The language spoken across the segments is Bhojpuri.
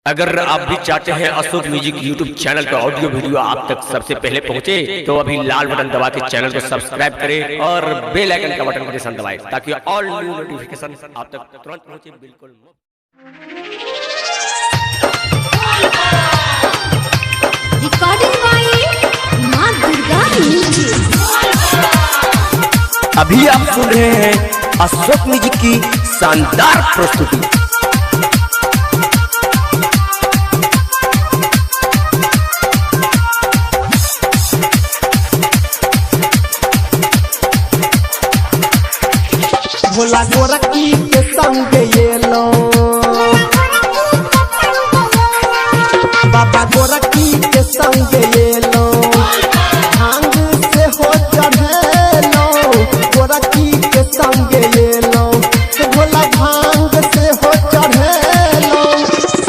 अगर आप भी चाहते हैं अशोक म्यूजिक यूट्यूब चैनल का ऑडियो वीडियो आप तक सबसे पहले पहुंचे तो अभी लाल बटन दबा के चैनल को सब्सक्राइब करें और बेल आइकन का बटन को निशान दबाएं ताकि ऑल न्यू नोटिफिकेशन आप तक तुरंत पहुंचे। बिल्कुल रिकॉर्डिंग बाय मां दुर्गा म्यूजिक। अभी आप सुन रहे हैं अशोक म्यूजिक की शानदार प्रस्तुति। भोला गोरखी के संग येलो बाबा गोरखी के संग येलो भांग से हो चढ़ेलो गोरखी के संग येलो भोला भांग से हो चढ़ेलो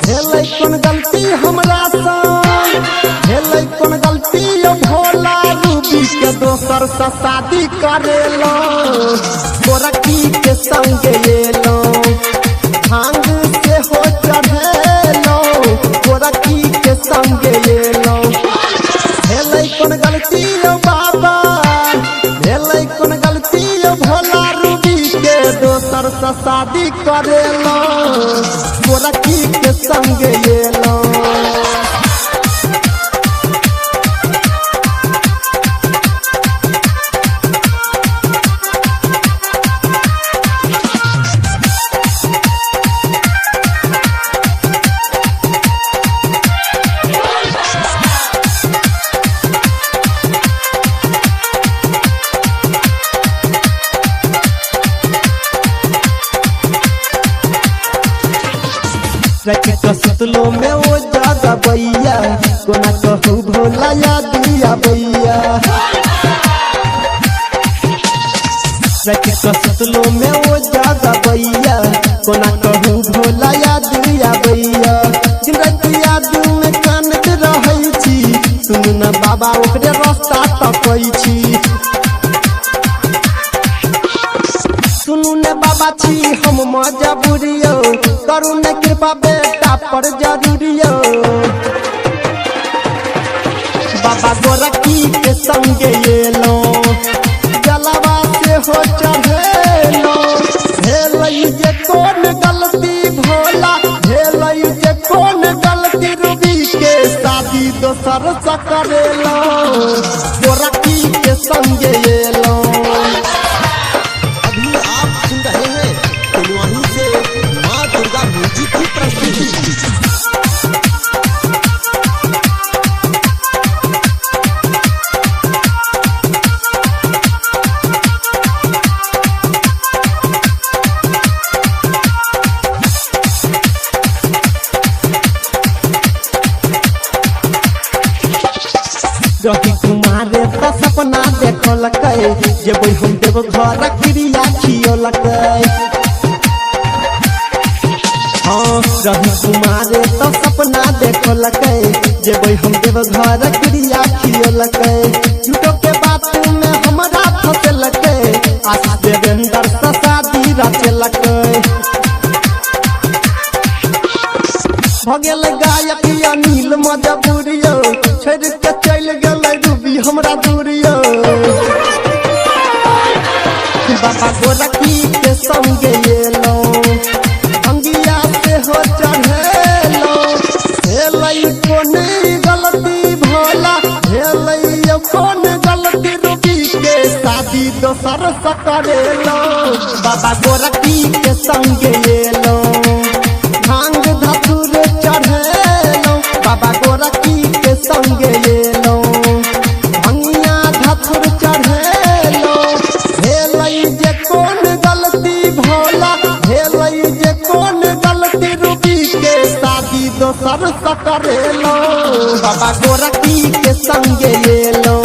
भेलै कौन गलती हमरा संग भेलै कौन गलती भोला रूबी के दोसर से शादी करेलो गोरखी के संग येलो भांग से हो चढ़ेलो गोरखी के संग येलो भेलै कौन गलती बाबा भेलै कौन गलती भोला रूबी के दोसर से शादी करेलो गोरखी के संग येलो। कसलो में वो जागा बैया कोना कहू भोला याद दिया बैया कसलो में वो जागा बैया कोना कहू भोला याद दिया बैया याद में कानत रहै छी सुन न बाबा ओकरे रास्ता तकै छी सुनू ने बाबा छी हम मजबूरियो करू ने कृपा बेटा पर जरूरियो बाबा गोरखी के संग येलो जलवा से हो चढ़ेलो भेलै जे कौन गलती भोला भेलै जे कौन गलती रूबी के शादी दोसर से करेलो गोरखी के संग येलो। म्यूजिक की प्रस्तुति रही कुमारे तो सपना देखलकै जेबै हम देव घर क्रिया खियलकै रही कुमारे तो सपना देखलकै जेबै हम देव घर क्रिया खियलकै झूठो के बात में हमरा फंसलकै आशीष देवेंद्र से शादी रचलकै भगेल गायक अनिल मजबूरियो छोड़ के चल गेलै रूबी हमरा दूरियो बाबा गोरखी के संग येलो भंगिया से हो चढ़ेलो भेलै कौन गलती भोला भेलै कौन गलती रूबी के शादी दोसर से करेलो बाबा गोरखी के संग येलो भांग धतूर चढ़ेलो बाबा गोरखी के संग येलो भंगिया धतूर चढ़ेलो भेलै जे कौन गलती भोला भेलै जे कौन गलती रूबी के शादी दोसर से करेलो बाबा गोरखी के संग येलो।